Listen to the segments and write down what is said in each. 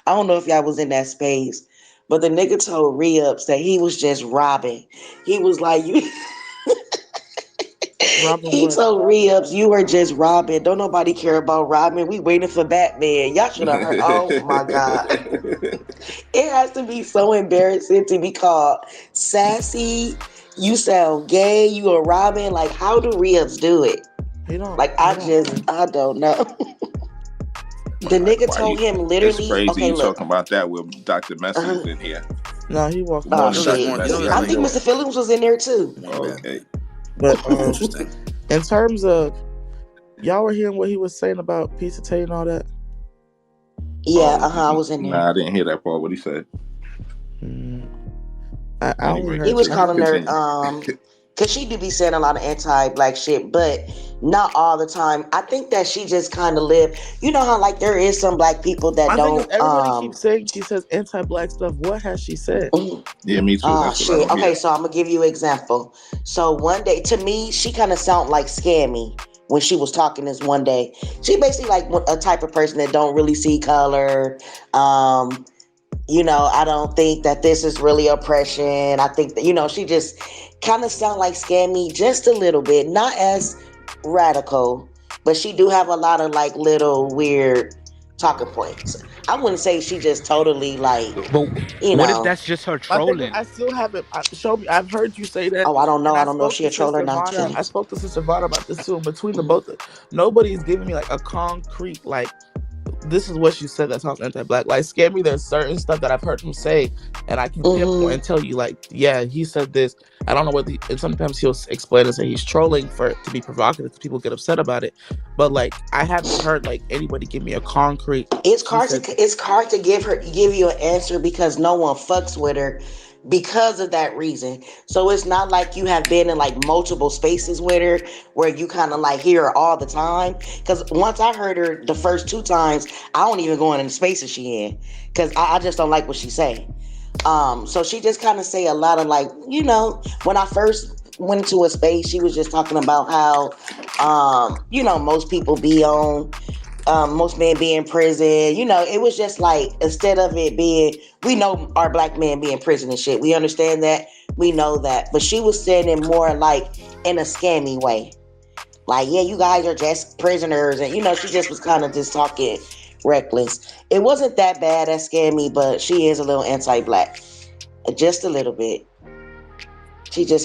I don't know if y'all was in that space, but the nigga told Re-Ups that he was just robbing. He was like, you. Robin He Wood. told Re-Ups, you were just robbing. Don't nobody care about Robin. We waiting for Batman. Y'all should have heard. Oh my god. It has to be so embarrassing to be called sassy. You sound gay. You a Robin. Like, how do Re-Ups do it? Like, He don't care. I don't know. The Like, nigga why told you? him It's literally, crazy okay, you look. talking about that with Dr. Messy Uh-huh. was in here. No, he walked Oh Morning, away. You know there's Dr. more. You know Messy. there's How I more you think to doing? Mr. it. Phillips was in there too. Yeah, man. Okay. But Interesting. in terms of y'all were hearing what he was saying about Pizza Tate and all that. Yeah, I was in there. Nah, I didn't hear that part. What he said. Mm, I only Anyway, He heard. was I, calling her, continue. cause she do be saying a lot of anti-black shit, but not all the time. I think that she just kind of live. You know how like there is some black people that my thing is, don't. everybody keeps saying she says anti-black stuff. What has she said? Yeah, me too. Ah, That's what I shit. don't Okay, get. so I'm gonna give you an example. So one day, to me, she kind of sound like Scammy when she was talking this one day. She basically like a type of person that don't really see color. Um, I don't think that this is really oppression. I think that, she just kind of sound like Scammy just a little bit, not as radical, but she do have a lot of like little weird talking points. I wouldn't say she just totally like, But you what if know. that's just her My thing is, trolling? I still haven't. Show me. I've heard you say that, Oh, I don't know. and I I don't know if spoke she to a troll or Sister not, Vana. I Kenneth. spoke to Sister Vana about this too. And between the both, nobody's giving me like a concrete like. This is what she said that sounds anti-black. Like Scammy, there's certain stuff that I've heard him say, and I can pinpoint and Mm-hmm. tell you, like, yeah, he said this. I don't know what the. And sometimes he'll explain and say he's trolling for to be provocative because people get upset about it. But like, I haven't heard like anybody give me a concrete. She said, It's hard to give you an answer because no one fucks with her because of that reason. So it's not like you have been in like multiple spaces with her where you kind of like hear her all the time. Because once I heard her the first two times, I don't even go in the spaces she in because I just don't like what she say. So she just kind of say a lot of like, when I first went into a space, she was just talking about how, most people be on, most men be in prison. It was just like, instead of it being, we know our black men be in prison and shit. We understand that. We know that. But she was saying it more like in a scammy way. Like, yeah, you guys are just prisoners. And, she just was kind of just talking reckless. It wasn't that bad as scammy, but she is a little anti-black. Just a little bit.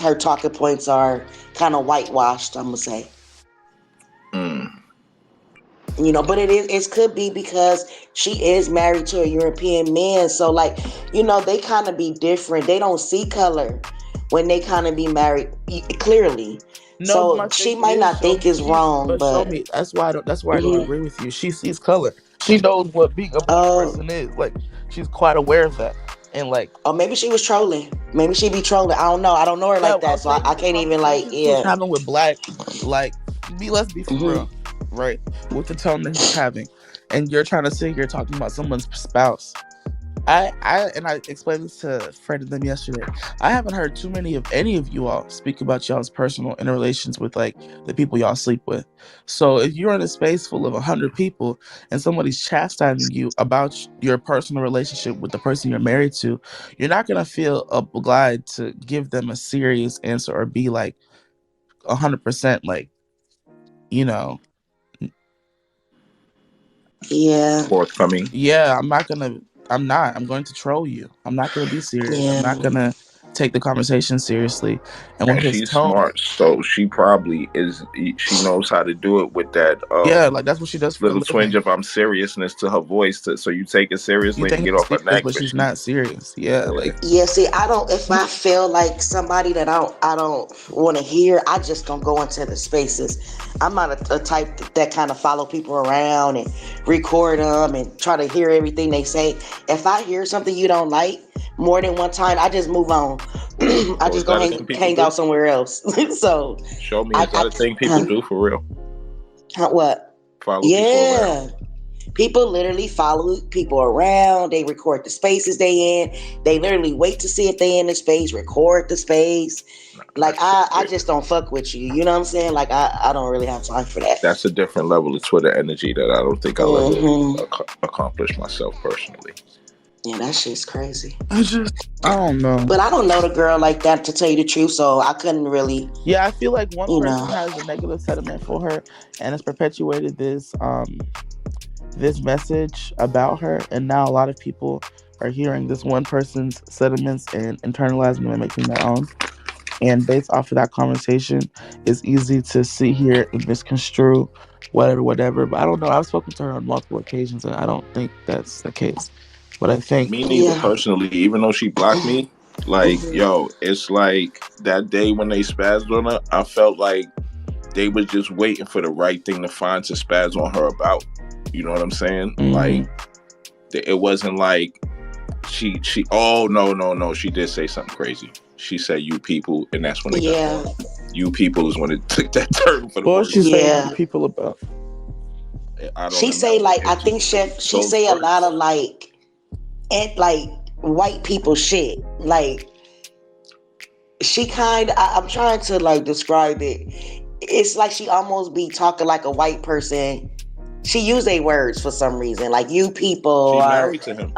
Her talking points are kind of whitewashed, I'm going to say. Mm. But it could be because she is married to a European man. So like, they kind of be different. They don't see color when they kind of be married clearly. no, but So my she thing might is, not show think me. it's wrong, Show but me. That's why I don't. That's why I don't mhm. agree with you. She sees color. She knows what being a black Oh, person is. Like she's quite aware of that. And like, or maybe she was trolling. Maybe she be trolling. I don't know. I don't know her yeah, like I'm that, so I, saying I with the can't even like, conversations he was yeah. having with black, like, let's be for Hmm. real, right? With the tone that he was having, and you're trying to sit here talking about someone's spouse. And I explained this to Fred and them yesterday. I haven't heard too many of any of you all speak about y'all's personal interrelations with like the people y'all sleep with. So if you're in a space full of 100 people and somebody's chastising you about your personal relationship with the person you're married to, you're not gonna feel obliged to give them a serious answer or be like 100% like you know Yeah, Forthcoming. yeah, I'm not. I'm going to troll you. I'm not going to be serious. I'm not yeah. going to take the conversation seriously. And with And his she's tone, smart, so she probably is. She knows how to do it with that yeah, like that's what she does for a little twinge living. of seriousness to her voice, so you take it You seriously and think get she's off her serious, neck. but But she's she, not serious. Yeah, yeah, like Yeah, see, I don't. If I feel like somebody that I don't want to hear, I just don't go into the spaces. I'm not a type that kind of follow people around and record them and try to hear everything they say. If I hear something you don't like more than one time, I just move on. I or just is go that a thing people hang out do? somewhere else. So, Show me, I, is that I, a thing people huh, do for real? what? Follow people around. Yeah. People literally follow people around. They record the spaces they in. They literally wait to see if they in the space, record the space. Nah, Like that's I just don't fuck with you. You know what I'm saying? Like I don't really have time for that. that's a different level of Twitter energy that I don't think I'll ever Hmm. accomplish myself personally. Yeah, that shit's crazy. I don't know. But I don't know the girl like that to tell you the truth, so I couldn't really, Yeah, I feel like one you person know. has a negative sentiment for her and has perpetuated this message about her, and now a lot of people are hearing this one person's sentiments and internalizing them and making their own. And based off of that conversation, it's easy to sit here and misconstrue whatever, whatever. But I don't know. I've spoken to her on multiple occasions, and I don't think that's the case. But I think, Me neither Yeah. personally, even though she blocked me. Like, Hmm. yo, it's like that day when they spazzed on her, I felt like they was just waiting for the right thing to find to spaz on her about. You know what I'm saying? mm-hmm. Like, it wasn't like she oh no, she did say something crazy. She said you people, and that's when it got Yeah. horrible. You people is when it took that turn for the What was she worse. saying you Yeah. people about? I don't She say remember. like I It think just she those say a lot words. of like white people shit. Like she kind I'm trying to like describe it. It's like she almost be talking like a white person. She use a words for some reason, like you people She are married to him.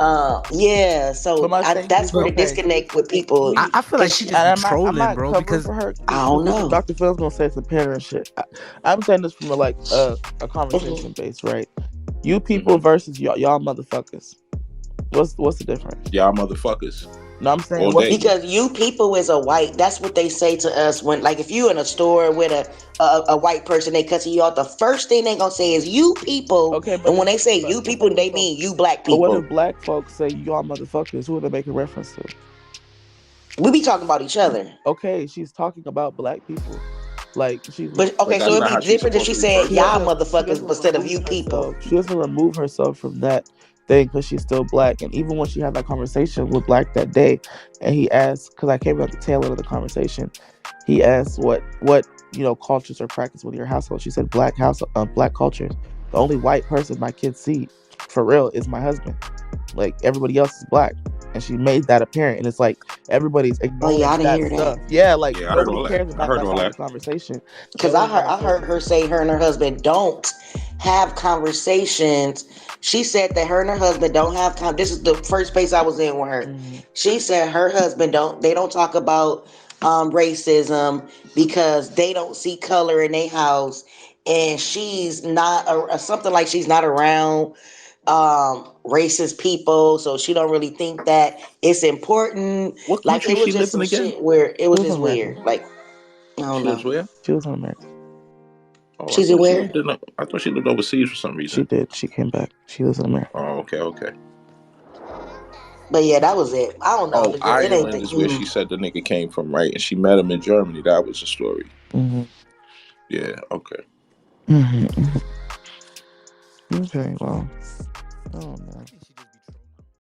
yeah, But so my thing that's is, where the But okay, disconnect with people I feel like because she she just be and I'm trolling, not bro. covering Because for her I don't because know. Dr. Phil's gonna say some parent shit. I'm saying this from a Mhm. conversation base, right? You people Mm-hmm. versus y'all motherfuckers. What's the difference? Y'all motherfuckers No, I'm saying all what's the day. Because you people is a white, that's what they say to us when, like, if you in a store with a white person, they cussing you out. The first thing they gonna say is you people, okay? But and when if they say you people, they so, mean you black but what if people. black folks say y'all motherfuckers? Who are they making reference to? We be talking about each other. Okay, she's talking about black people. Like she's But But okay, so that's it'd not be how she's different if supposed she to refer said she to y'all them. doesn't she motherfuckers doesn't instead of remove you people. herself. She doesn't remove herself from that thing because she's still black. And even when she had that conversation with Black that day, and he asked, because I came at the tail end of the conversation, he asked what cultures are practiced with your household. She said black cultures. The only white person my kids see for real is my husband. Like everybody else is black. And she made that apparent, and it's like everybody's Oh yeah, I ignoring didn't that hear that. stuff. Yeah, like Yeah, I heard nobody all that. cares I about heard that all part of the that. conversation. They Because only want to I heard focus. her say her and her husband don't have conversations. She said that her and her husband don't have this is the first place I was in with her. Mhm. She said her husband don't talk about racism because they don't see color in their house, and she's not something like she's not around racist people, so she don't really think that it's important. What Like country it was she just live in some again? shit where it She was was in just America. weird. Like I don't She was know. where? She was in America. Oh, I She's thought she aware. lived in. I thought she lived overseas for some She reason. did. She came back. She lives in America. Oh, okay, okay. But yeah, that was it. I don't know. Oh, The girl, it ain't the. Ireland is where she said the nigga came from, right? And she met him in Germany. That was the story. Hmm. Yeah, okay. Hmm. Okay, well, I don't know.